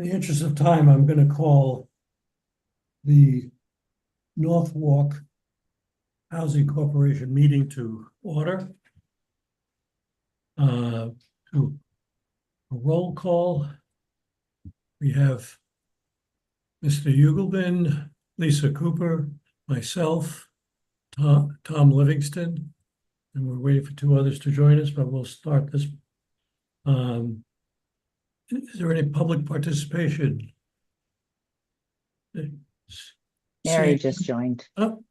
In the interest of time, I'm going to call the Norwalk Housing Corporation meeting to order. To a roll call, we have Mr. Ugelbin, Lisa Cooper, myself, Tom Livingston, and we're waiting for two others to join us, but we'll start this. Is there any public participation? Mary just joined. Oh,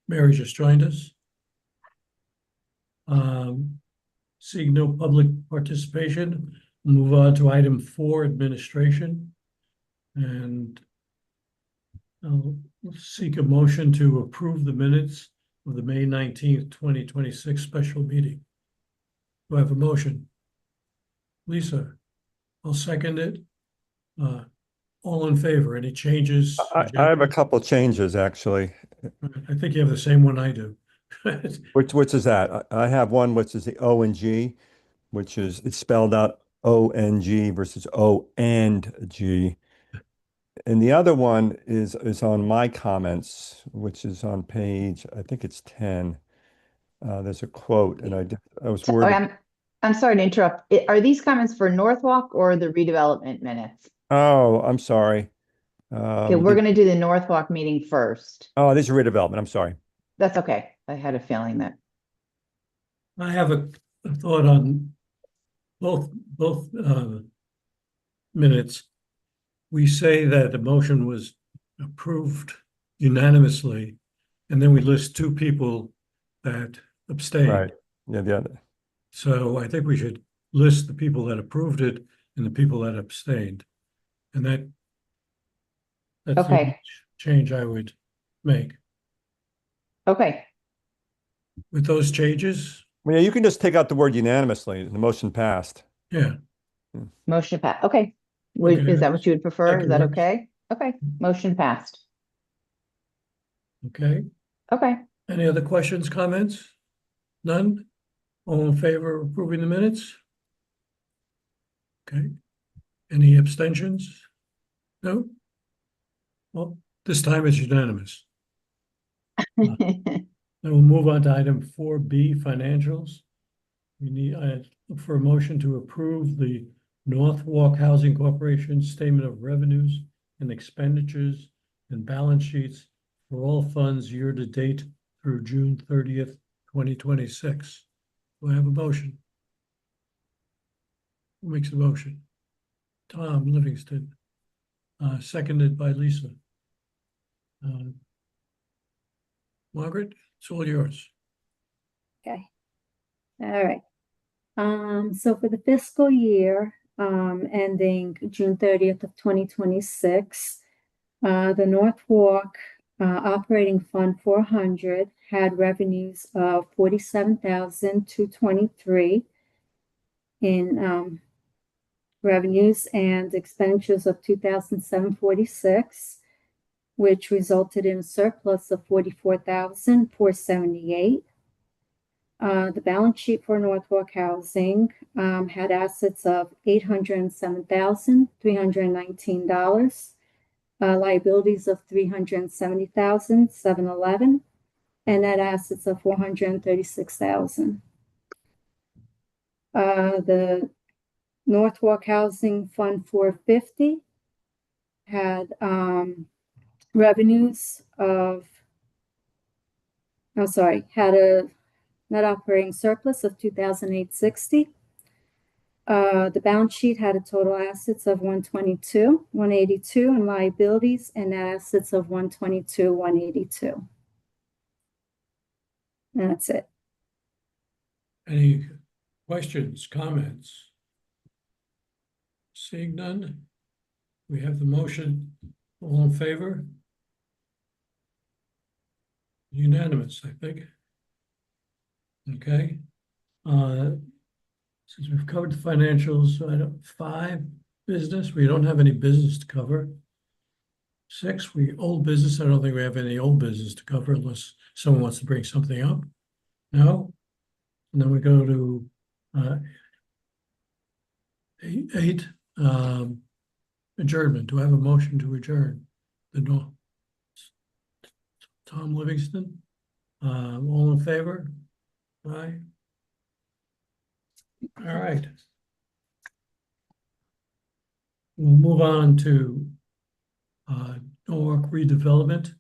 Mary just joined us. Seeing no public participation, we'll move on to item 4, administration. And I'll seek a motion to approve the minutes of the May 19th, 2026 special meeting. Do I have a motion? Lisa, I'll second it. All in favor? Any changes? I have a couple changes, actually. I think you have the same one I do. Which is that? I have one which is the O and G, which is it's spelled out O-N-G versus O-and-G. And the other one is on my comments, which is on page, I think it's 10. There's a quote, and I was worried. I'm sorry to interrupt. Are these comments for Norwalk or the redevelopment minutes? Oh, I'm sorry. Okay, we're going to do the Norwalk meeting first. Oh, this is redevelopment. I'm sorry. That's okay. I had a feeling that. I have a thought on both minutes. We say that the motion was approved unanimously, and then we list 2 people that abstained. Right. Yeah, the other. So I think we should list the people that approved it and the people that abstained. And that's Okay. the change I would make. Okay. With those changes, Well, yeah, you can just take out the word unanimously. The motion passed. yeah. Motion passed. Okay. Okay. Is that what you would prefer? Is that works. okay? Okay. Motion passed. Okay. Okay. Any other questions, comments? None? All in favor of approving the minutes? Okay. Any abstentions? No? Well, this time it's unanimous. Then we'll move on to item 4B, financials. We need, I look for a motion to approve the Norwalk Housing Corporation Statement of Revenues and Expenditures and balance sheets for all funds year to date through June 30th, 2026. Do I have a motion? Who makes the motion? Tom Livingston, seconded by Lisa. Margaret, it's all yours. Okay. All right. So for the fiscal year ending June 30th of 2026, the Norwalk Operating Fund 400 had revenues of $47,223 in revenues and expenditures of $2,746, which resulted in a surplus of $44,478. The balance sheet for Norwalk Housing had assets of $807,319, liabilities of $370,711, and net assets of $436,000. The Norwalk Housing Fund 450 had revenues of, had a net operating surplus of $2,860. The balance sheet had a total assets of $122,182 and liabilities and net assets of $122,182. And that's it. Any questions, comments? Seeing none, we have the motion. All in favor? Unanimous, I think. Okay. Since we've covered the financials, 5, business, we don't have any business to cover. 6, old business, I don't think we have any old business to cover unless someone wants to bring something up. No? And then we go to 8, adjournment. Do I have a motion to adjourn? Tom Livingston, all in favor? Aye. All right. We'll move on to Norwalk Redevelopment.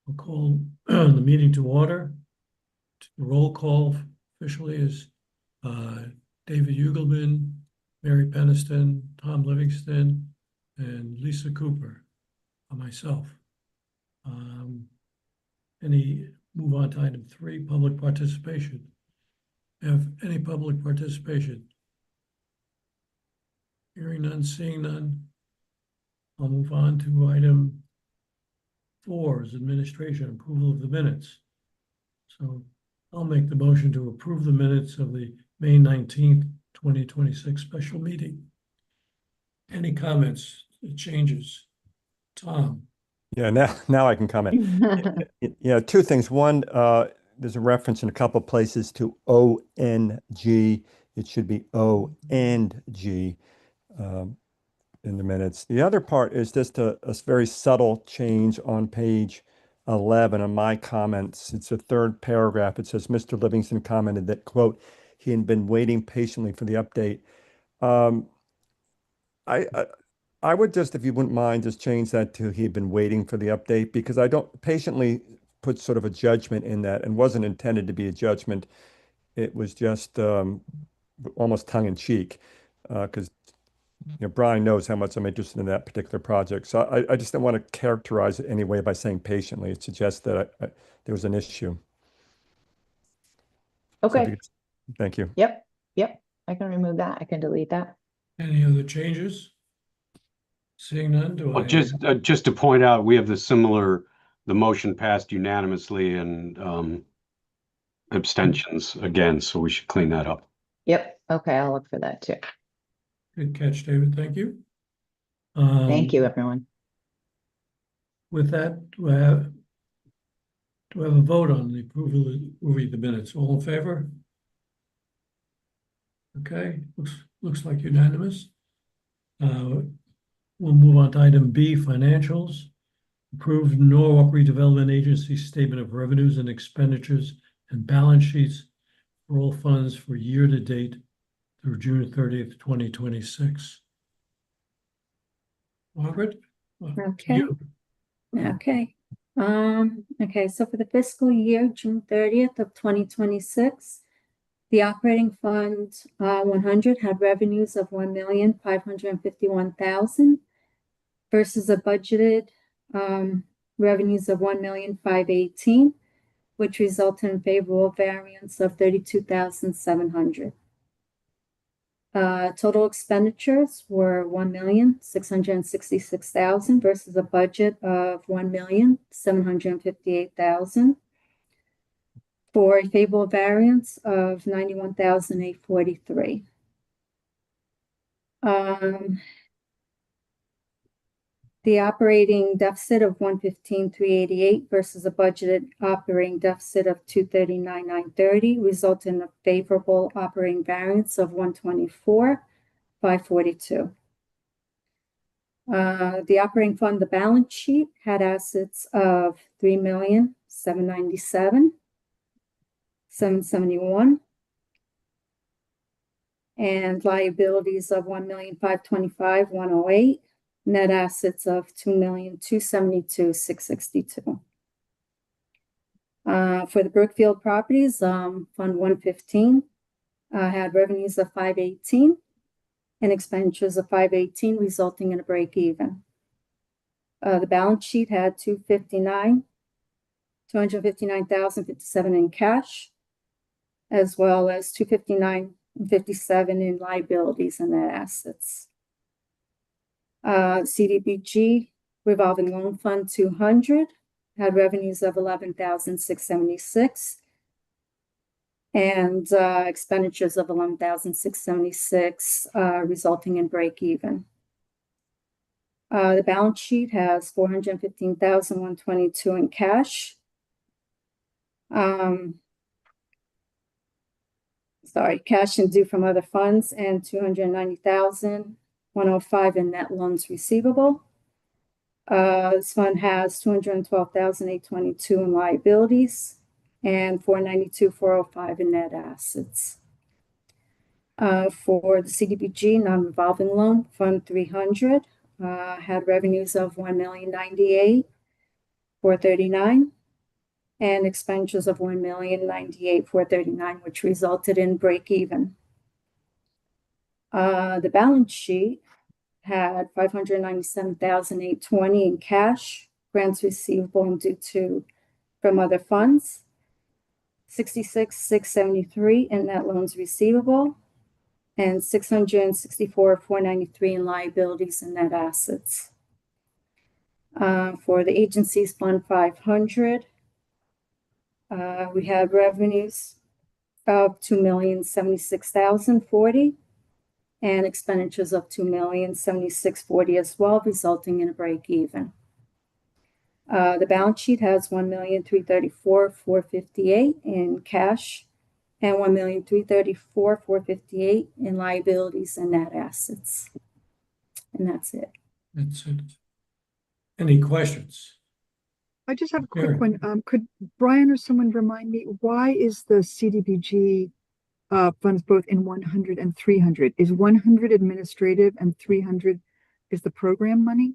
We'll call the meeting to order. The roll call officially is David Ugelman, Mary Peniston, Tom Livingston, and Lisa Cooper, myself. Move on to item 3, public participation. Have any public participation? Hearing none, seeing none. I'll move on to item 4 is administration, approval of the minutes. So I'll make the motion to approve the minutes of the May 19th, 2026 special meeting. Any comments, changes? Tom? Yeah, now I can comment. Yeah, two things. One, there's a reference in a couple of places to ONG. It should be ONG in the minutes. The other part is just a very subtle change on page 11 of my comments. It's the third paragraph. It says, Mr. Livingston commented that, quote, he had been waiting patiently for the update. I would just, if you wouldn't mind, just change that to he had been waiting for the update, because I don't patiently put sort of a judgment in that, and wasn't intended to be a judgment. It was just almost tongue in cheek, because Brian knows how much I'm interested in that particular project. So I just don't want to characterize it anyway by saying patiently. It suggests that there was an issue. So Okay, thank you. yep, I can remove that, I can delete that. Any other changes? Seeing none, do Well, I? just to point out, we have the motion passed unanimously and abstentions again, so we should clean that up. Yep, okay, I'll look for that too. Good catch, David. Thank you. Thank you, everyone. With that, do I have a vote on the approval of the minutes? All in favor? Okay, looks like unanimous. We'll move on to item B, financials. Approved Norwalk Redevelopment Agency Statement of Revenues and Expenditures and Balance Sheets for all funds for year-to-date through June 30th, 2026. Margaret? Okay. You. Okay. Okay, so for the fiscal year, June 30th of 2026, the operating fund 100 had revenues of 1,551,000 versus a budgeted revenues of 1,518,000, which resulted in favorable variance of 32,700. Total expenditures were 1,666,000 versus a budget of 1,758,000, for a favorable variance of 91,843. The operating deficit of 115,388 versus a budgeted operating deficit of 239,930 resulted in a favorable operating variance of 124,542. The operating fund, the balance sheet, had assets of 3,797,771 and liabilities of 1,525,108. Net assets of 2,272,662. For the Brookfield properties, Fund 115 had revenues of 518 and expenditures of 518, resulting in a break even. The balance sheet had 259,057 in cash, as well as 259,057 in liabilities and net assets. CDBG revolving loan fund 200 had revenues of 11,676 and expenditures of 11,676, resulting in break even. The balance sheet has 415,122 in cash. Cash and due from other funds, and 290,000 105 in net loans receivable. This fund has 212,822 in liabilities and 492,405 in net assets. For the CDBG non-revolving loan, Fund 300 had revenues of 1,098,439 and expenditures of 1,098,439, which resulted in break even. The balance sheet had 597,820 in cash, grants receivable and due to from other funds, 66,673 in net loans receivable, and 664,493 in liabilities and net assets. For the agency's Fund 500, we had revenues of 2,076,040 and expenditures of 2,076,040 as well, resulting in a break even. The balance sheet has 1,334,458 in cash and 1,334,458 in liabilities and net assets. And that's it. That's it. Any questions? I just have a Mary. quick one. Could Brian or someone remind me, why is the CDBG funds both in 100 and 300? Is 100 administrative and 300 is the program money?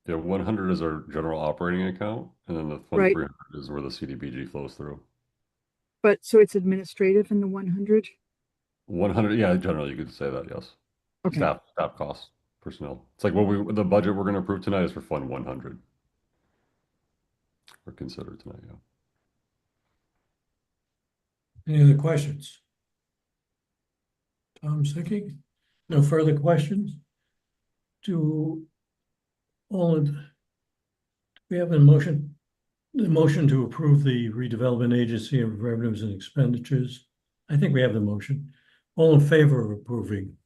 Yeah, 100 is our general operating account, and then the Fund Right. 300 is where the CDBG flows through. But so it's administrative in the 100? 100, yeah, generally you could say that, yes. Okay. Staff costs, personnel. It's like the budget we're going to approve tonight is for Fund 100. Or consider tonight, yeah. Any other questions? Tom's thinking. No further questions? Do we have a motion? The motion to approve the redevelopment agency of revenues and expenditures. I think we have the motion. All in favor of approving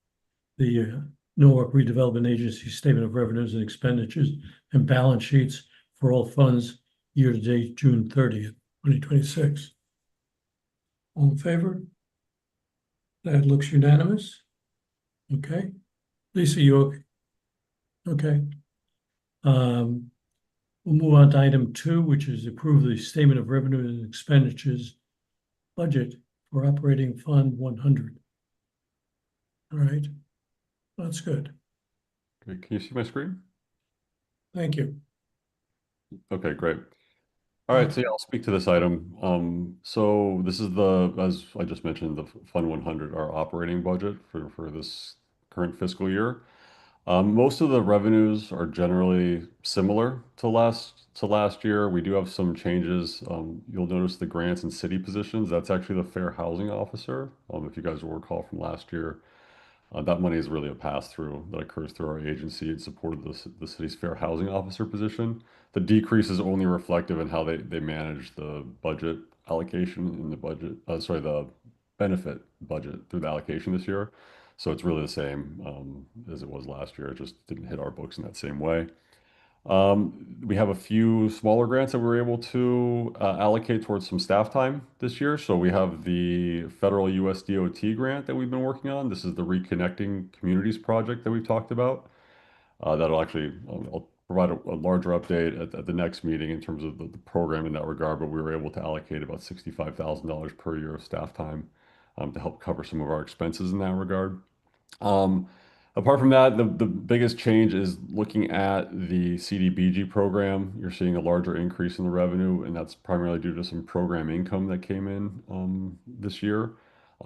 the Norwalk Redevelopment Agency Statement of Revenues and Expenditures and balance sheets for all funds year-to-date June 30th, 2026. All in favor? That looks unanimous. Okay. Lisa, you okay? Okay. We'll move on to item 2, which is approve the statement of revenue and expenditures budget for operating fund 100. All right. That's good. Okay, can you see my screen? Thank you. Okay, great. All right, so yeah, I'll speak to this item. So this is as I just mentioned, the Fund 100, our operating budget for this current fiscal year. Most of the revenues are generally similar to last year. We do have some changes. You'll notice the grants and city positions. That's actually the fair housing officer. If you guys will recall from last year, that money is really a pass-through that occurs through our agency in support of the city's fair housing officer position. The decrease is only reflective in how they manage the budget allocation in the budget, the benefit budget through the allocation this year. So it's really the same as it was last year. It just didn't hit our books in that same way. We have a few smaller grants that we were able to allocate towards some staff time this year. So we have the federal US DOT grant that we've been working on. This is the Reconnecting Communities project that we've talked about. That'll actually, I'll provide a larger update at the next meeting in terms of the program in that regard, but we were able to allocate about $65,000 per year of staff time to help cover some of our expenses in that regard. Apart from that, the biggest change is looking at the CDBG program. You're seeing a larger increase in the revenue, and that's primarily due to some program income that came in this year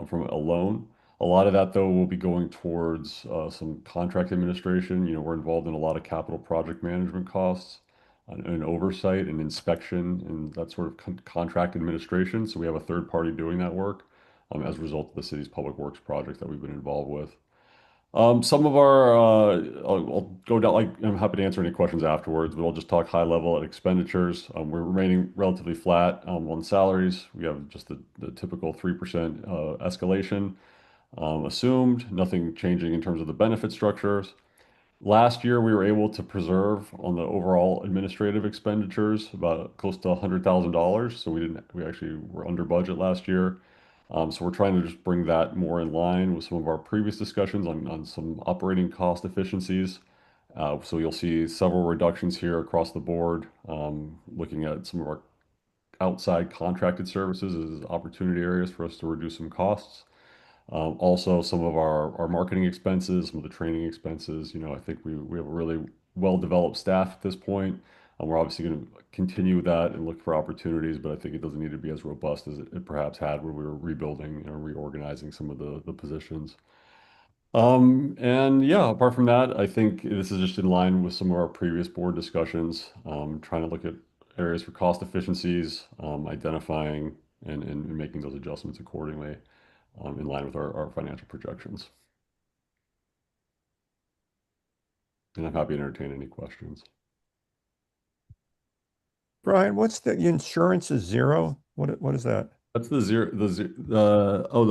from a loan. A lot of that, though, will be going towards some contract administration. You know, we're involved in a lot of capital project management costs and oversight and inspection and that sort of contract administration. So we have a third party doing that work as a result of the city's public works project that we've been involved with. Some of our, I'll go down, like, I'm happy to answer any questions afterwards, but I'll just talk high level at expenditures. We're remaining relatively flat on salaries. We have just the typical 3% escalation assumed, nothing changing in terms of the benefit structures. Last year, we were able to preserve on the overall administrative expenditures about close to $100,000. So we actually were under budget last year. So we're trying to just bring that more in line with some of our previous discussions on some operating cost efficiencies. So you'll see several reductions here across the board, looking at some of our outside contracted services as opportunity areas for us to reduce some costs. Also, some of our marketing expenses, some of the training expenses, I think we have a really well-developed staff at this point. We're obviously going to continue that and look for opportunities, but I think it doesn't need to be as robust as it perhaps had when we were rebuilding and reorganizing some of the positions. And yeah, apart from that, I think this is just in line with some of our previous board discussions, trying to look at areas for cost efficiencies, identifying and making those adjustments accordingly, in line with our financial projections. And I'm happy to entertain any questions. Brian, what's the insurance is zero? What is that? That's the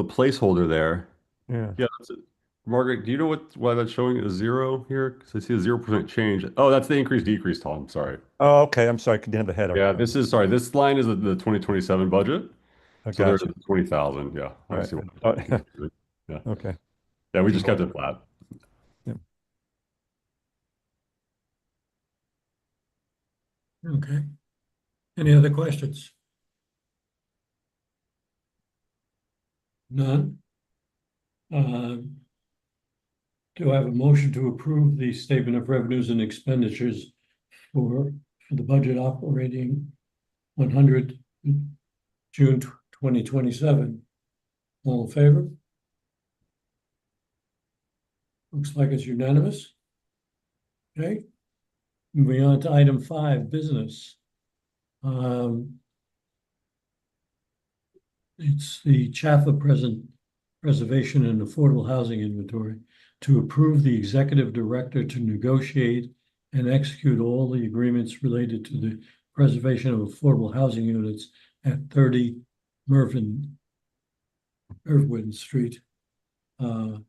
placeholder there. Yeah. Yeah, that's it. Margaret, do you know why that's showing a zero here? Because I see a 0% change. Oh, that's the increase decrease, Tom. Sorry. Oh, okay. I'm sorry. I couldn't have the header. Yeah, this line is the 2027 budget. I So there's got you. 20,000. Yeah, I Right. see Oh, yeah. okay. Yeah, we just kept it flat. Okay. Any other questions? None? Do I have a motion to approve the statement of revenues and expenditures for the budget operating 100 June 2027? All in favor? Looks like it's unanimous. Okay. Moving on to item 5, business. It's the Chaffa Preservation and Affordable Housing Inventory to approve the executive director to negotiate and execute all the agreements related to the preservation of affordable housing units at 30 Irvin Street. Turn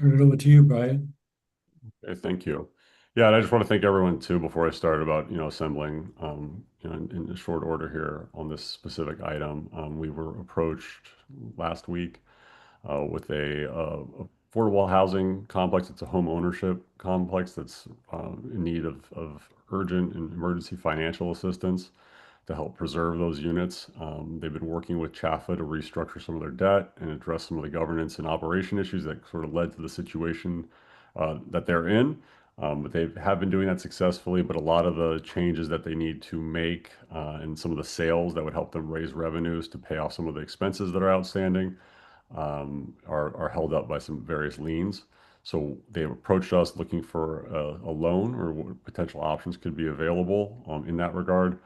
it over to you, Brian. Okay, thank you. Yeah, and I just want to thank everyone too before I start about assembling in short order here on this specific item. We were approached last week with a affordable housing complex. It's a home ownership complex that's in need of urgent and emergency financial assistance to help preserve those units. They've been working with Chaffa to restructure some of their debt and address some of the governance and operation issues that sort of led to the situation that they're in. But they have been doing that successfully, but a lot of the changes that they need to make and some of the sales that would help them raise revenues to pay off some of the expenses that are outstanding are held up by some various liens. So they've approached us looking for a loan or what potential options could be available in that regard.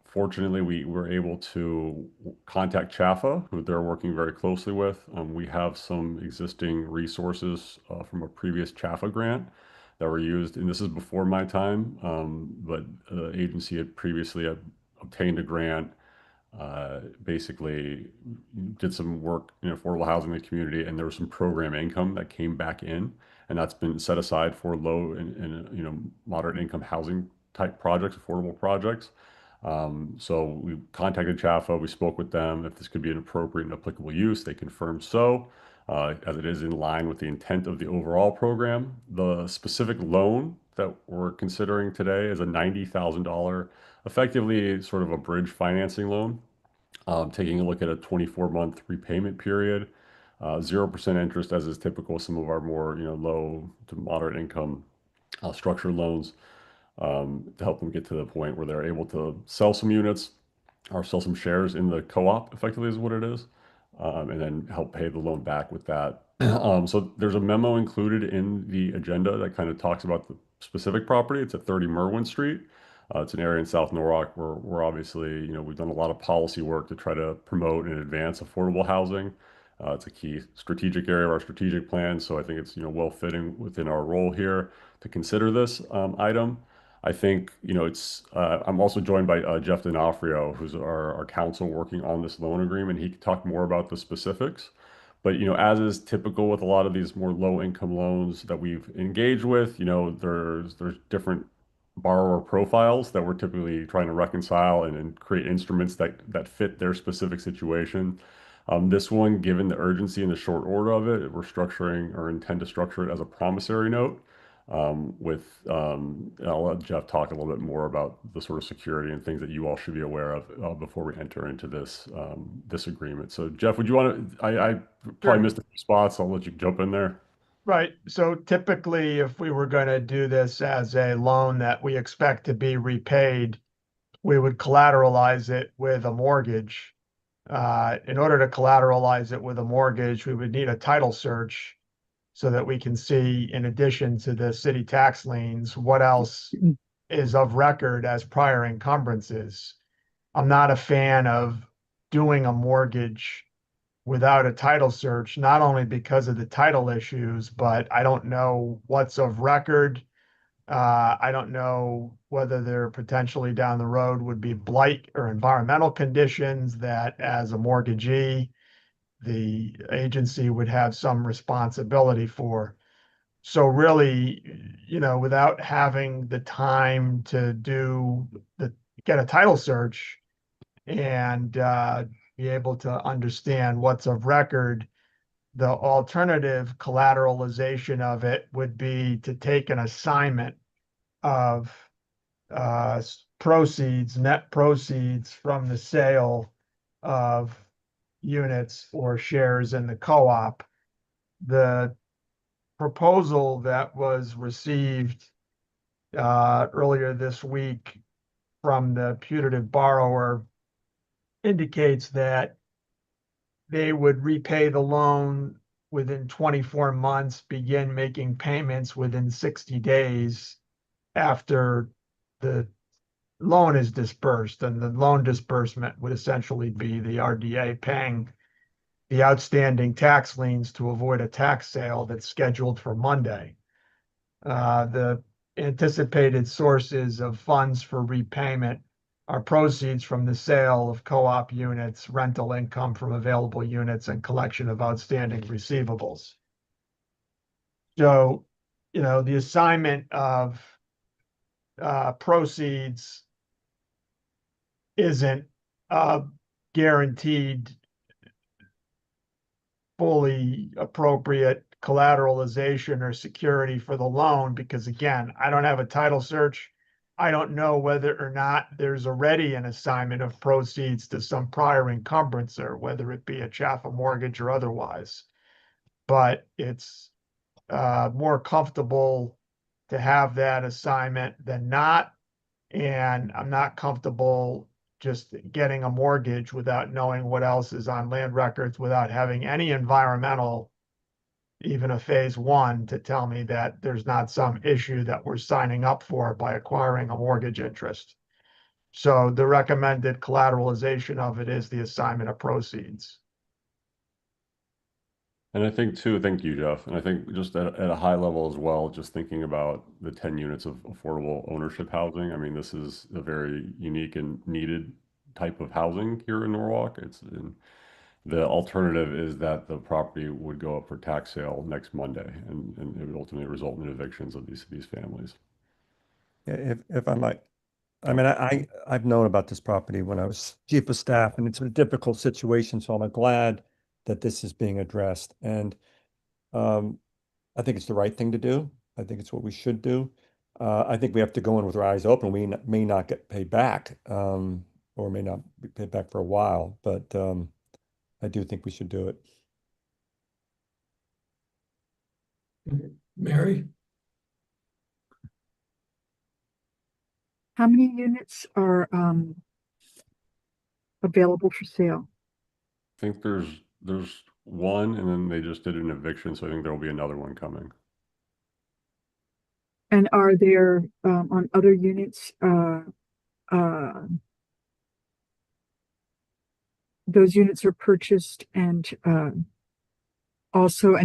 Fortunately, we were able to contact Chaffa, who they're working very closely with. We have some existing resources from a previous Chaffa grant that were used, and this is before my time, but the agency had previously obtained a grant, basically did some work in affordable housing in the community, and there was some program income that came back in, and that's been set aside for low and moderate income housing type projects, affordable projects. So we contacted Chaffa, we spoke with them if this could be an appropriate and applicable use. They confirmed so, as it is in line with the intent of the overall program. The specific loan that we're considering today is a $90,000, effectively sort of a bridge financing loan, taking a look at a 24-month repayment period, 0% interest, as is typical with some of our more low to moderate income structured loans, to help them get to the point where they're able to sell some units or sell some shares in the co-op, effectively is what it is, and then help pay the loan back with that. So there's a memo included in the agenda that kind of talks about the specific property. It's at 30 Merwin Street. It's an area in South Norwalk where we're obviously, we've done a lot of policy work to try to promote and advance affordable housing. It's a key strategic area of our strategic plan. So I think it's, well fitting within our role here to consider this item. I think, I'm also joined by Jeff D'Onofrio, who's our counsel working on this loan agreement. He can talk more about the specifics. But, as is typical with a lot of these more low income loans that we've engaged with, there's different borrower profiles that we're typically trying to reconcile and create instruments that fit their specific situation. This one, given the urgency and the short order of it, we're structuring or intend to structure it as a promissory note. I'll let Jeff talk a little bit more about the sort of security and things that you all should be aware of before we enter into this agreement. So, Jeff, would you want to? I probably missed a few spots. I'll let you jump in there. Right. So typically, if we were going to do this as a loan that we expect to be repaid, we would collateralize it with a mortgage. In order to collateralize it with a mortgage, we would need a title search so that we can see, in addition to the city tax liens, what else is of record as prior encumbrances. I'm not a fan of doing a mortgage without a title search, not only because of the title issues, but I don't know what's of record. I don't know whether there potentially down the road would be blight or environmental conditions that, as a mortgagee, the agency would have some responsibility for. So really, without having the time to get a title search and be able to understand what's of record, the alternative collateralization of it would be to take an assignment of net proceeds from the sale of units or shares in the co-op. The proposal that was received earlier this week from the putative borrower indicates that they would repay the loan within 24 months, begin making payments within 60 days after the loan is dispersed. And the loan disbursement would essentially be the RDA paying the outstanding tax liens to avoid a tax sale that's scheduled for Monday. The anticipated sources of funds for repayment are proceeds from the sale of co-op units, rental income from available units, and collection of outstanding receivables. So, the assignment of proceeds isn't guaranteed fully appropriate collateralization or security for the loan, because again, I don't have a title search. I don't know whether or not there's already an assignment of proceeds to some prior encumbrancer, whether it be a Chaffa mortgage or otherwise. But it's more comfortable to have that assignment than not. And I'm not comfortable just getting a mortgage without knowing what else is on land records, without having any environmental, even a phase one, to tell me that there's not some issue that we're signing up for by acquiring a mortgage interest. So the recommended collateralization of it is the assignment of proceeds. And I think too, thank you, Jeff. And I think just at a high level as well, just thinking about the 10 units of affordable ownership housing. I mean, this is a very unique and needed type of housing here in Norwalk. The alternative is that the property would go up for tax sale next Monday, and it would ultimately result in evictions of these families. Yeah, if I might, I mean, I've known about this property when I was chief of staff, and it's a difficult situation, so I'm glad that this is being addressed. And I think it's the right thing to do. I think it's what we should do. I think we have to go in with our eyes open. We may not get paid back, or may not be paid back for a while, but I do think we should do it. Mary? How many units are available for sale? I think there's one, and then they just did an eviction, so I think there will be another one coming. And are there on other units those units are purchased and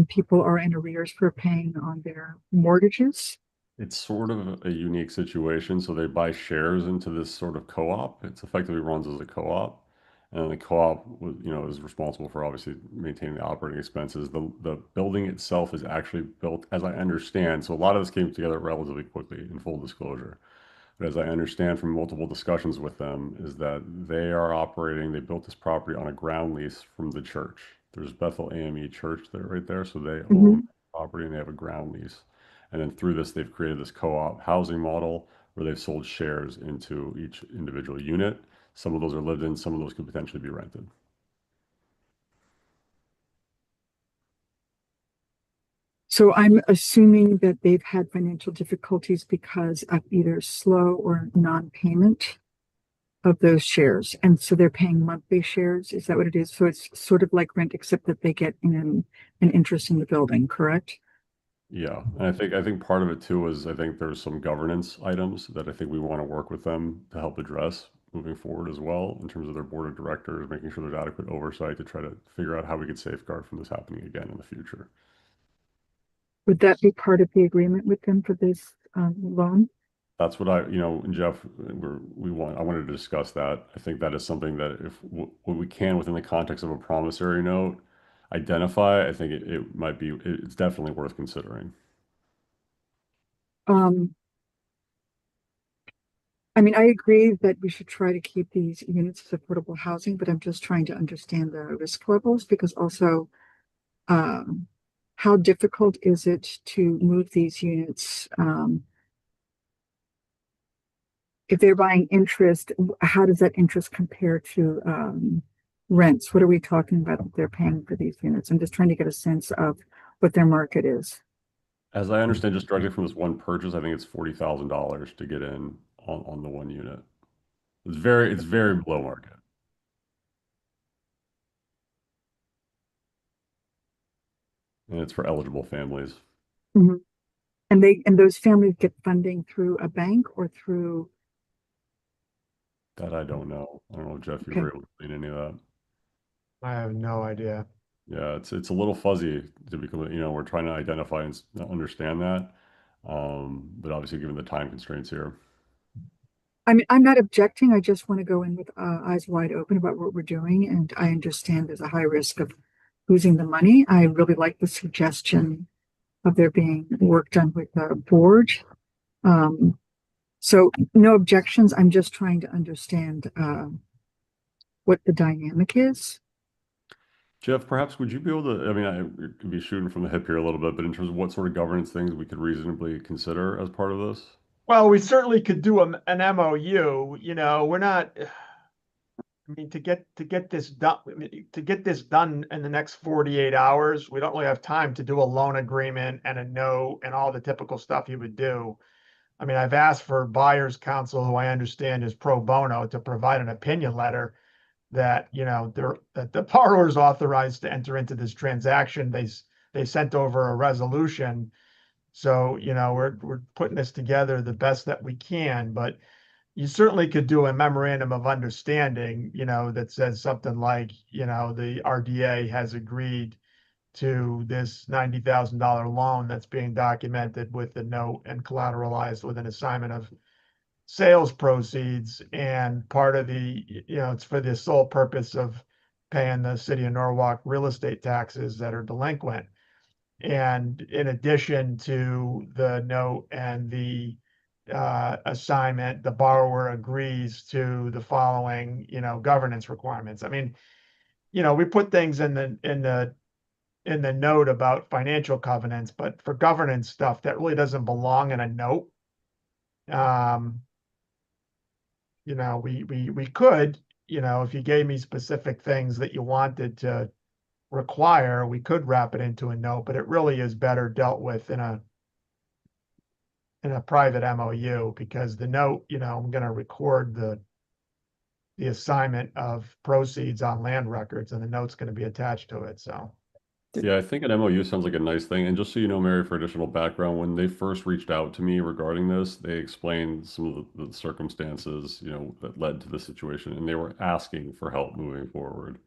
people are in arrears for paying on their mortgages? It's sort of a unique situation. So they buy shares into this sort of co-op. It's effectively runs as a co-op. And the co-op, is responsible for obviously maintaining the operating expenses. The building itself is actually built, as I understand. So a lot of this came together relatively quickly, in full disclosure. But as I understand from multiple discussions with them, is that they built this property on a ground lease from the church. There's Bethel AME Church there, right there. So they own property and they have a ground lease. And then through this, they've created this co-op housing model where they've sold shares into each individual unit. Some of those are lived in, some of those could potentially be rented. So I'm assuming that they've had financial difficulties because of either slow or non-payment of those shares. And so they're paying monthly shares. Is that what it is? So it's sort of like rent, except that they get an interest in the building, correct? Yeah, and I think part of it too is I think there's some governance items that I think we want to work with them to help address moving forward as well in terms of their board of directors, making sure there's adequate oversight to try to figure out how we could safeguard from this happening again in the future. Would that be part of the agreement with them for this loan? That's what and Jeff, I wanted to discuss that. I think that is something that if what we can within the context of a promissory note identify, I think it might be, it's definitely worth considering. I mean, I agree that we should try to keep these units as affordable housing, but I'm just trying to understand the risk levels because also, how difficult is it to move these units? If they're buying interest, how does that interest compare to rents? What are we talking about that they're paying for these units? I'm just trying to get a sense of what their market is. As I understand, just directly from this one purchase, I think it's $40,000 to get in on the one unit. It's very below market. And it's for eligible families. Mhm. And those families get funding through a bank or through, That I don't know. I don't know, Jeff, you Okay. were able to clean any of that. I have no idea. Yeah, it's a little fuzzy to become, we're trying to identify and understand that. But obviously given the time constraints here. I mean, I'm not objecting. I just want to go in with eyes wide open about what we're doing. And I understand there's a high risk of losing the money. I really like the suggestion of there being work done with the board. So no objections. I'm just trying to understand what the dynamic is. Jeff, perhaps would you be able to, I mean, I could be shooting from the hip here a little bit, but in terms of what sort of governance things we could reasonably consider as part of this? Well, we certainly could do an MOU, we're not, I mean, to get this done, to get this done in the next 48 hours, we don't really have time to do a loan agreement and a note and all the typical stuff you would do. I mean, I've asked for buyer's counsel, who I understand is pro bono, to provide an opinion letter that, that the borrower is authorized to enter into this transaction. They sent over a resolution. So, we're putting this together the best that we can, but you certainly could do a memorandum of understanding, that says something like, the RDA has agreed to this $90,000 loan that's being documented with the note and collateralized with an assignment of sales proceeds. And part of it's for the sole purpose of paying the city of Norwalk real estate taxes that are delinquent. And in addition to the note and the assignment, the borrower agrees to the following, governance requirements. I mean, we put things in the note about financial covenants, but for governance stuff, that really doesn't belong in a note. We could, if you gave me specific things that you wanted to require, we could wrap it into a note, but it really is better dealt with in a private MOU, because the note, I'm going to record the assignment of proceeds on land records, and the note's going to be attached to it. So Yeah, I think an MOU sounds like a nice thing. And just so you know, Mary, for additional background, when they first reached out to me regarding this, they explained some of the circumstances, that led to the situation, and they were asking for help moving forward.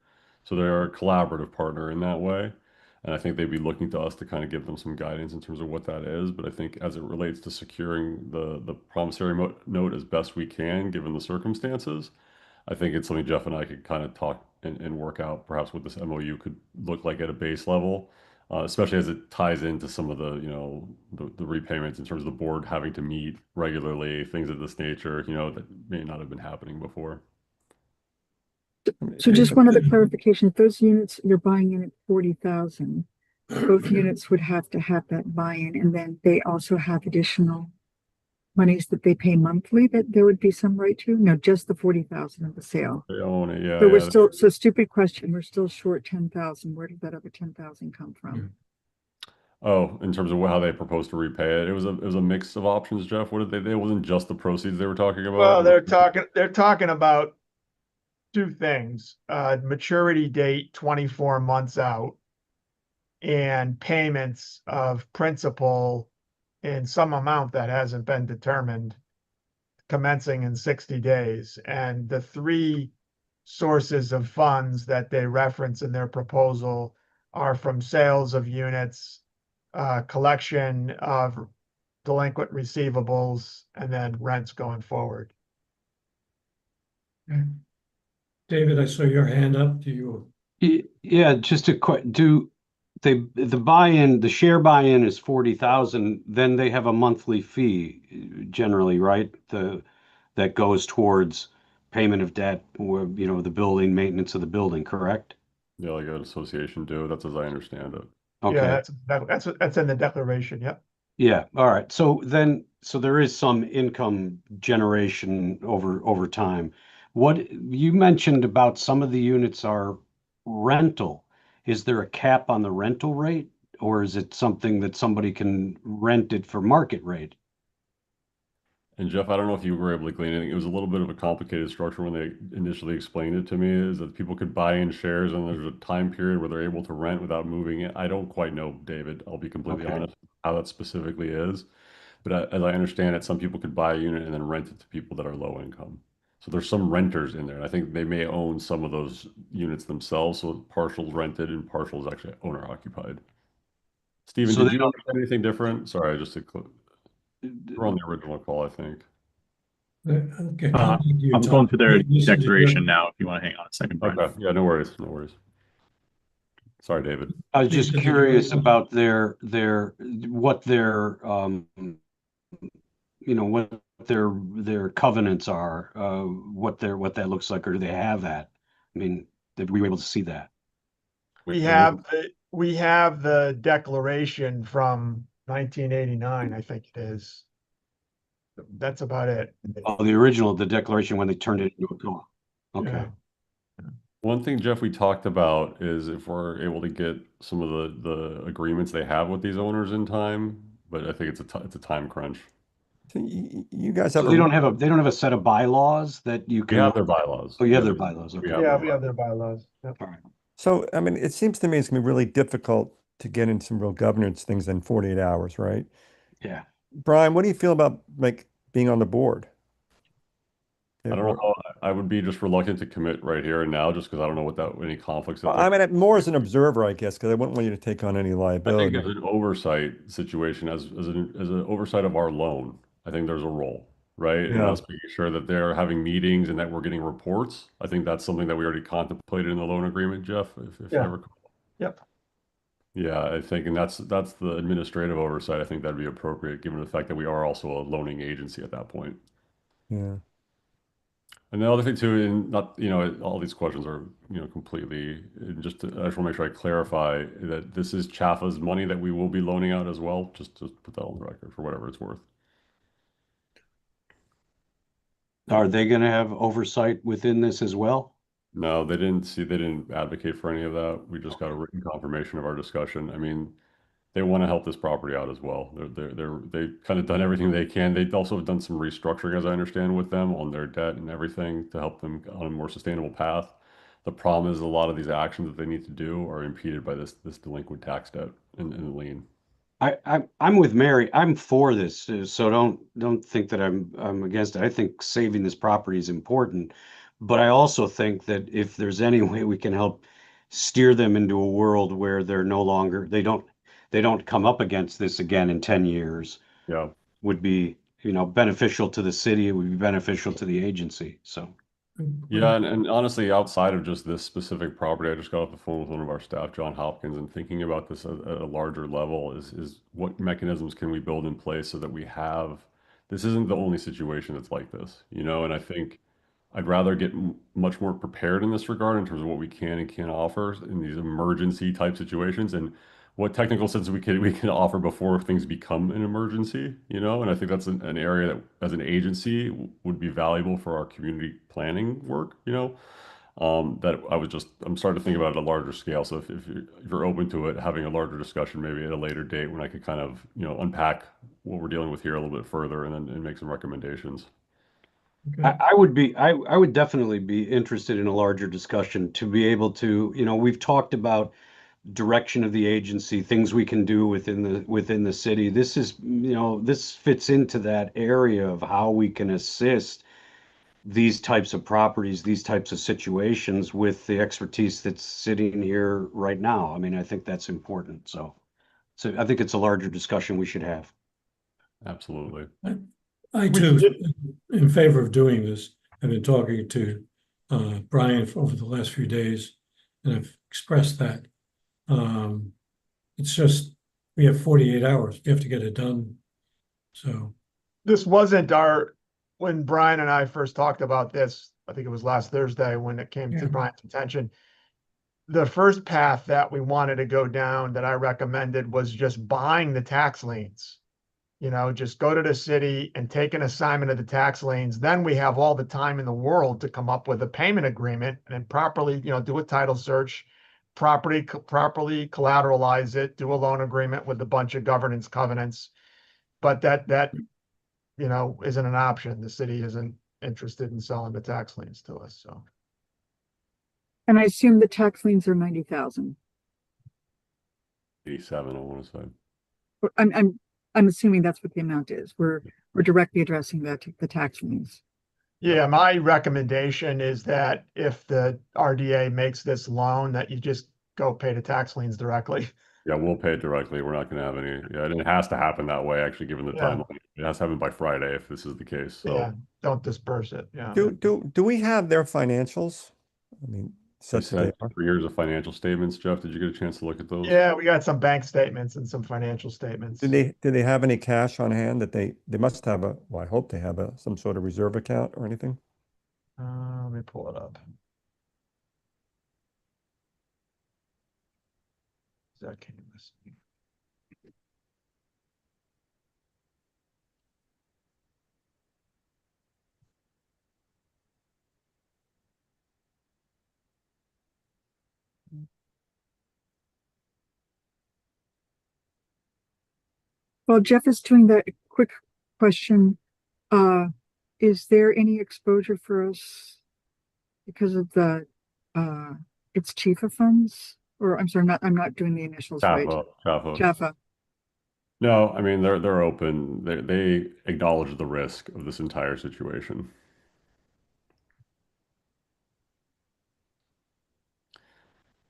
So they're a collaborative partner in that way. And I think they'd be looking to us to kind of give them some guidance in terms of what that is. But I think as it relates to securing the promissory note as best we can, given the circumstances, I think it's something Jeff and I could kind of talk and work out perhaps what this MOU could look like at a base level. especially as it ties into some of the, the repayments in terms of the board having to meet regularly, things of this nature, that may not have been happening before. So just one other clarification, those units you're buying in at 40,000, both units would have to have that buy-in, and then they also have additional monies that they pay monthly that there would be some right to? No, just the 40,000 of the sale. They own it, yeah. So we're yeah. still, so stupid question, we're still short 10,000. Where did that other 10,000 come from? Oh, in terms of how they propose to repay it, it was a mix of options, Jeff. What did they? It wasn't just the proceeds they were talking about. Well, they're talking about two things, maturity date 24 months out and payments of principal in some amount that hasn't been determined commencing in 60 days. And the three sources of funds that they reference in their proposal are from sales of units, collection of delinquent receivables, and then rents going forward. Okay. David, I saw your hand up. Do you? Yeah, just a quick, the buy-in, the share buy-in is 40,000, then they have a monthly fee generally, right? That goes towards payment of debt or, the building, maintenance of the building, correct? Yeah, like an association do. That's as I understand it. Okay. Yeah, that's in the declaration. Yep. Yeah, all right. So there is some income generation over time. What you mentioned about some of the units are rental. Is there a cap on the rental rate, or is it something that somebody can rent it for market rate? And Jeff, I don't know if you were able to glean anything. It was a little bit of a complicated structure when they initially explained it to me, is that people could buy in shares and there's a time period where they're able to rent without moving it. I don't quite know, David. I'll be completely Okay. honest, how that specifically is. But as I understand it, some people could buy a unit and then rent it to people that are low income. So there's some renters in there. And I think they may own some of those units themselves. So partial rented and partial is actually owner occupied. Stephen, So did they you understand anything different? Sorry, just to, we're on don't. the original call, I think. Okay, I'm going through their Listen to declaration now. If you want to hang on a second, Brian. Okay, yeah, no worries, no worries. Sorry, David. I was just Listen to curious your- about what their what their covenants are, what that looks like, or do they have that? I mean, were you able to see that? We have the declaration from 1989, I think it is. That's about it. Oh, the original, the declaration when they turned it into a co-op. Okay. Yeah. One thing, Jeff, we talked about is if we're able to get some of the agreements they have with these owners in time, but I think it's a time crunch. So you guys So have they don't have a set of bylaws that you We can. have their bylaws. Oh, you have their bylaws. Okay. have Yeah, their we have their bylaws. Yep. All right. So, I mean, it seems to me it's gonna be really difficult to get into some real governance things in 48 hours, right? Yeah. Brian, what do you feel about like being on the board? I don't know how I would be just reluctant to commit right here and now, just because I don't know what any conflicts. Well, I mean, more as an observer, I guess, because I wouldn't want you to take on any I think liability. as an oversight situation, as an oversight of our loan, I think there's a role, right? And Yeah. us making sure that they're having meetings and that we're getting reports. I think that's something that we already contemplated in the loan agreement, Jeff, if I Yeah. recall. Yep. Yeah, I think, and that's the administrative oversight. I think that'd be appropriate, given the fact that we are also a loaning agency at that point. Yeah. And the other thing too, and not, all these questions are, completely, I just want to make sure I clarify that this is Chaffa's money that we will be loaning out as well, just to put that on the record for whatever it's worth. Are they going to have oversight within this as well? No, they didn't advocate for any of that. We just got a written confirmation of our discussion. I mean, they want to help this property out as well. They've kind of done everything they can. They also have done some restructuring, as I understand, with them on their debt and everything to help them on a more sustainable path. The problem is a lot of these actions that they need to do are impeded by this delinquent tax debt and lien. I'm with Mary. I'm for this, so don't think that I'm against it. I think saving this property is important, but I also think that if there's any way we can help steer them into a world where they're no longer they don't come up against this again in 10 years, Yeah. would be beneficial to the city. It would be beneficial to the agency. So Yeah, and honestly, outside of just this specific property, I just got off the phone with one of our staff, John Hopkins, and thinking about this at a larger level is what mechanisms can we build in place so that we have, this isn't the only situation that's like this, you know, and I think I'd rather get much more prepared in this regard in terms of what we can and can't offer in these emergency type situations and what technical sense we can offer before things become an emergency, you know? And I think that's an area that as an agency would be valuable for our community planning work, you know? That I'm starting to think about it at a larger scale. So if you're open to it, having a larger discussion maybe at a later date when I could kind of, you know, unpack what we're dealing with here a little bit further and then and make some recommendations. Okay. I would definitely be interested in a larger discussion to be able to, you know, we've talked about direction of the agency, things we can do within the city. This is, you know, this fits into that area of how we can assist these types of properties, these types of situations with the expertise that's sitting here right now. I mean, I think that's important. So I think it's a larger discussion we should have. Absolutely. I too, in favor of doing this. I've been talking to Brian over the last few days, and I've expressed that. It's just, we have 48 hours. We have to get it done. So, This wasn't when Brian and I first talked about this, I think it was last Thursday when it came to Yeah. Brian's attention. The first path that we wanted to go down that I recommended was just buying the tax liens. You know, just go to the city and take an assignment of the tax liens. Then we have all the time in the world to come up with a payment agreement and properly, you know, do a title search, properly collateralize it, do a loan agreement with a bunch of governance covenants. But that, you know, isn't an option. The city isn't interested in selling the tax liens to us, so. And I assume the tax liens are 90,000. 87, I want to say. I'm assuming that's what the amount is. We're directly addressing the tax liens. Yeah, my recommendation is that if the RDA makes this loan, that you just go pay the tax liens directly. Yeah, we'll pay it directly. We're not going to have any. Yeah, and it has to happen that way, actually, given the Yeah. timeline. It has to happen by Friday if this is the case. So Yeah, don't disperse it. Yeah. Do we have their financials? I mean, we such that they sent are. 3 years of financial statements. Jeff, did you get a chance to look at those? Yeah, we got some bank statements and some financial statements. Do they have any cash on hand that they must have well, I hope they have some sort of reserve account or anything? Let me pull it up. That came missing. While Jeff is doing that, quick question, is there any exposure for us because of the, it's Chifa funds? Or I'm sorry, I'm not doing the initials right. Chafa. Jaffa. No, I mean they're open. They acknowledge the risk of this entire situation.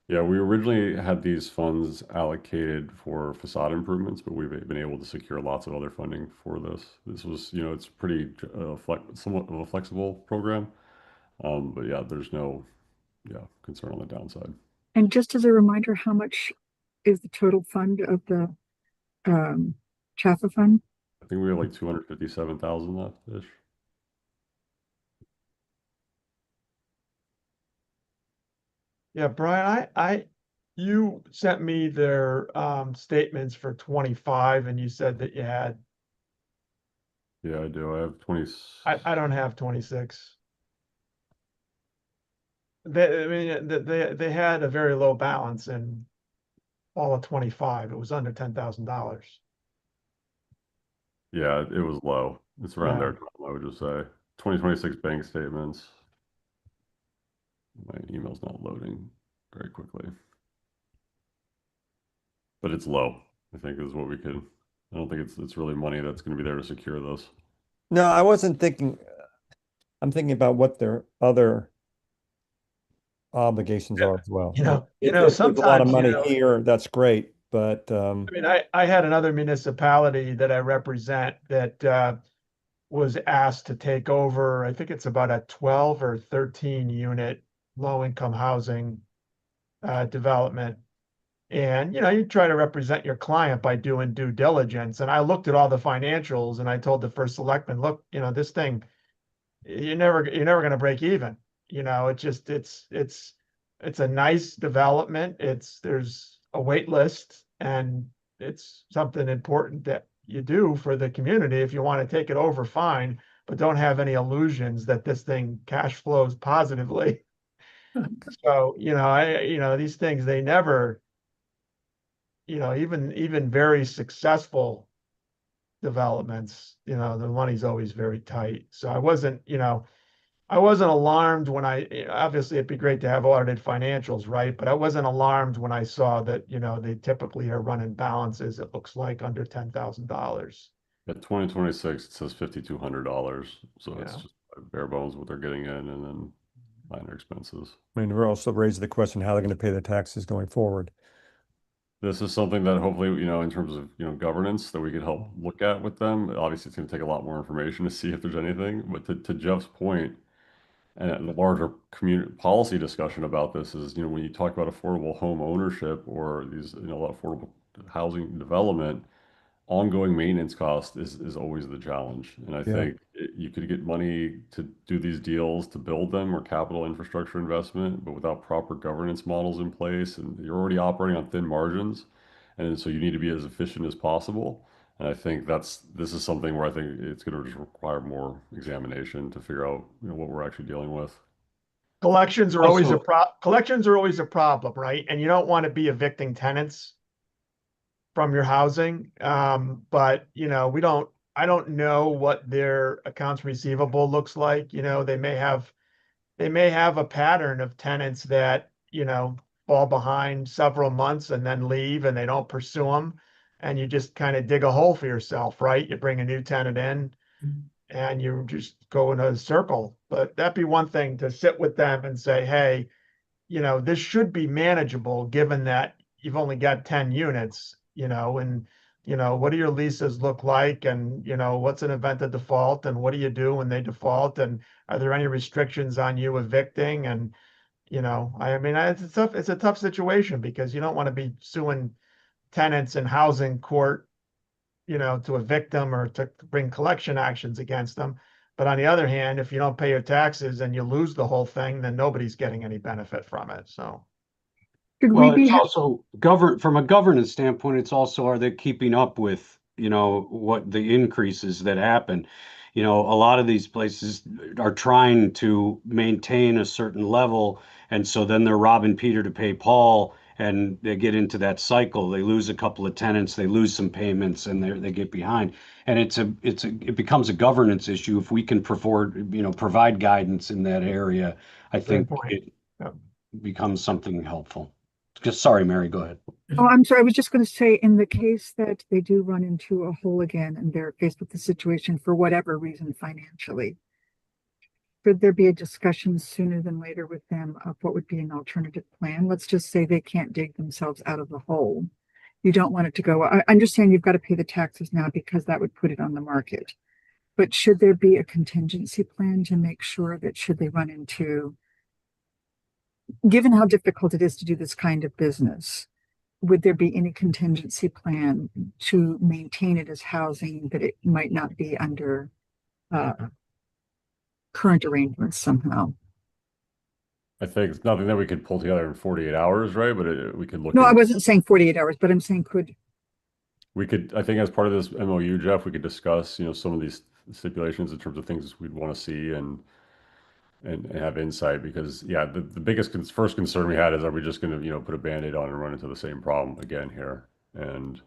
Yeah, we originally had these funds allocated for facade improvements, but we've been able to secure lots of other funding for this. This was, you know, it's pretty somewhat of a flexible program. But yeah, there's no, concern on the downside. And just as a reminder, how much is the total fund of the Jaffa fund? I think we have like 257,000 left-ish. Yeah, Brian, you sent me their statements for 25 and you said that you had, Yeah, I do. I have 20. I don't have 26. I mean, they had a very low balance in all of 25. It was under $10,000. Yeah, it was low. It's around Yeah. there, I would just say. 2026 bank statements. My email's not loading very quickly. But it's low, I think is what we could. I don't think it's really money that's going to be there to secure this. No, I wasn't thinking. I'm thinking about what their other obligations are as well. You know, If there's a lot of sometimes, money here, that's great, but I mean, I had another municipality that I represent that was asked to take over, I think it's about a 12 or 13 unit low-income housing development. And, you try to represent your client by doing due diligence. And I looked at all the financials and I told the first selectman, look, this thing, you're never going to break even. It's a nice development. There's a wait list, and it's something important that you do for the community. If you want to take it over, fine, but don't have any illusions that this thing cash flows positively. So, these things, they never, even very successful developments, the money's always very tight. So I wasn't alarmed when obviously it'd be great to have audited financials, right? But I wasn't alarmed when I saw that, they typically are running balances, it looks like under $10,000. At 2026, it says $5,200. So it's Yeah. just bare bones what they're getting in, and then minor expenses. I mean, we're also raising the question how they're going to pay the taxes going forward. This is something that hopefully, in terms of, governance, that we could help look at with them. Obviously, it's going to take a lot more information to see if there's anything. But to Jeff's point, and the larger community policy discussion about this is, when you talk about affordable home ownership or these, affordable housing development, ongoing maintenance cost is always the challenge. And I think you could get money to do these deals to build them or capital infrastructure investment, but without proper governance models in place, and you're already operating on thin margins. And so you need to be as efficient as possible. And I think this is something where I think it's going to just require more examination to figure out, what we're actually dealing with. Collections are always Also- collections are always a problem, right? And you don't want to be evicting tenants from your housing. But I don't know what their accounts receivable looks like. They may have a pattern of tenants that, fall behind several months and then leave and they don't pursue them. And you just kind of dig a hole for yourself, right? You bring a new tenant in and you just go in a circle. But that'd be one thing to sit with them and say, hey, this should be manageable given that you've only got 10 units, and, what do your leases look like? And, what's an event of default? And what do you do when they default? And are there any restrictions on you evicting? And, it's a tough situation because you don't want to be suing tenants in housing court, to evict them or to bring collection actions against them. But on the other hand, if you don't pay your taxes and you lose the whole thing, then nobody's getting any benefit from it. So, Should Well, we be, it's also from a governance standpoint, it's also, are they keeping up with, what the increases that happen? A lot of these places are trying to maintain a certain level, and so then they're robbing Peter to pay Paul, and they get into that cycle. They lose a couple of tenants, they lose some payments, and they get behind. And it becomes a governance issue. If we can provide guidance in that area, I think point. it Yep. becomes something helpful. Just sorry, Mary, go ahead. oh, I'm sorry, I was just going to say, in the case that they do run into a hole again and they're faced with the situation for whatever reason financially, should there be a discussion sooner than later with them of what would be an alternative plan? Let's just say they can't dig themselves out of the hole. You don't want it to go, I understand you've got to pay the taxes now because that would put it on the market. But should there be a contingency plan to make sure that should they run into, given how difficult it is to do this kind of business, would there be any contingency plan to maintain it as housing that it might not be under current arrangements somehow? I think it's nothing that we could pull together in 48 hours, right? But we could look No, I at, wasn't saying 48 hours, but I'm saying I think as part of this MOU, Jeff, we could discuss, some of these stipulations in terms of things we'd want to see and have insight, because the biggest first concern we had is, are we just going to, put a Band-Aid on and run into the same problem again here? And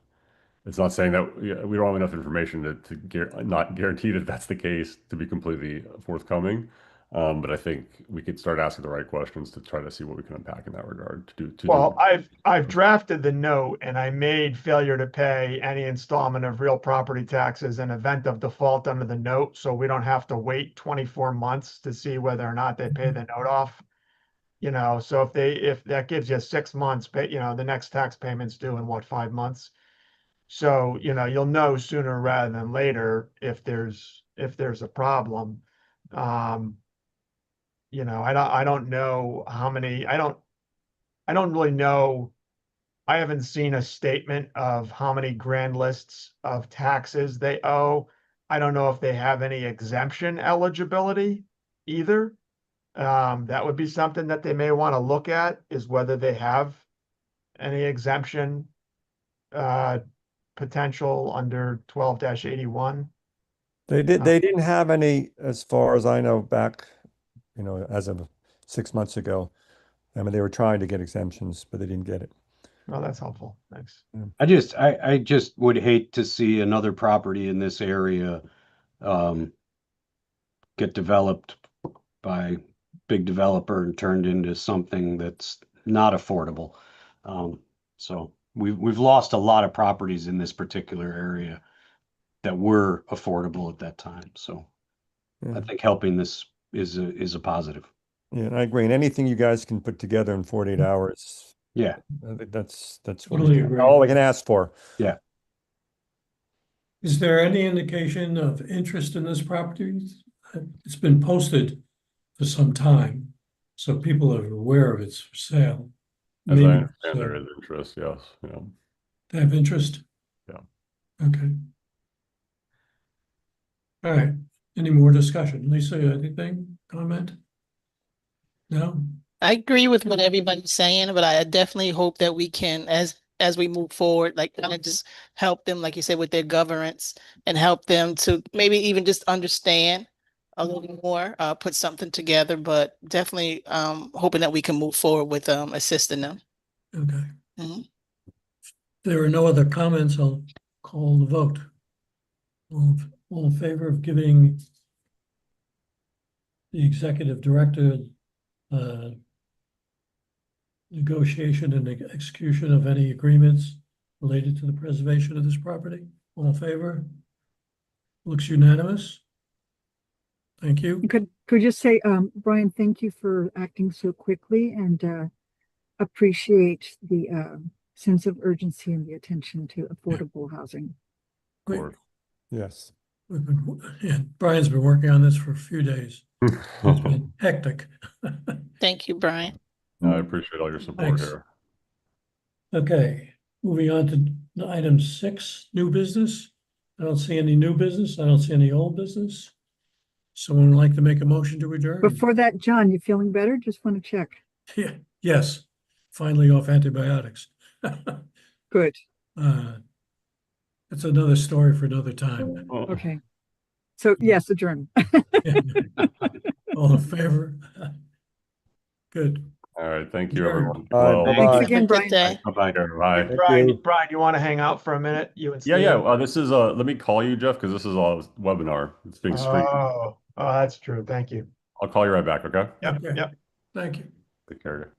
it's not saying that we don't have enough information to not guarantee that that's the case to be completely forthcoming. But I think we could start asking the right questions to try to see what we can unpack in that regard well, I've drafted the note and I made failure to pay any installment of real property taxes an event of default under the note. So we don't have to wait 24 months to see whether or not they pay the note off. So if that gives you 6 months, but the next tax payment's due in what, 5 months? So, you'll know sooner rather than later if there's if there's a problem. You know, I don't know how many, I don't really know. I haven't seen a statement of how many grand lists of taxes they owe. I don't know if they have any exemption eligibility either. That would be something that they may want to look at, is whether they have any exemption potential under 12-81. They didn't have any, as far as I know, back, as of 6 months ago. I mean, they were trying to get exemptions, but they didn't get it. Oh, that's helpful. Thanks. I just would hate to see another property in this area get developed by big developer and turned into something that's not affordable. So we've lost a lot of properties in this particular area that were affordable at that time. So Yeah. I think helping this is a positive. Yeah, and I agree. And anything you guys can put together in 48 hours, Yeah. I think that's Totally agree. all we can ask for. Yeah. Is there any indication of interest in this property? It's been posted for some time, so people are aware of it's for sale. As I Maybe, understand, there is interest, yes, yeah. they have interest? Yeah. Okay. All right, any more discussion? Lisa, anything, comment? No? I agree with what everybody's saying, but I definitely hope that we can, as we move forward, like kind of just help them, like you said, with their governance and help them to maybe even just understand a little more, put something together, but definitely hoping that we can move forward with assisting them. Okay. Mhm. If there are no other comments, I'll call the vote. All in favor of giving the executive director negotiation and execution of any agreements related to the preservation of this property? All in favor? Looks unanimous. Thank you. Could we just say, Brian, thank you for acting so quickly, and appreciate the sense of urgency and the attention to affordable housing. Great. Yes. Yeah, Brian's been working on this for a few days. It's been hectic. Thank you, Brian. I appreciate all your support Thanks. here. Okay, moving on to item 6, new business. I don't see any new business. I don't see any old business. Someone would like to make a motion to adjourn? Before that, John, you feeling better? Just want to check. Yeah, yes, finally off antibiotics. Good. That's another story for another time. Okay. So yes, adjourn. All in favor? Good. All right, thank you, Sure. everyone. All right, Well, bye-bye. Thanks Have a again, good Brian. day. Bye-bye. bye. Thank Brian, you. you want to hang out for a minute? You and Yeah, Steve? yeah. This is let me call you, Jeff, because this is a webinar. It's being streamed. Oh, that's true. Thank you. I'll call you right back, okay? Yep, Okay. yep. Thank you. Take care.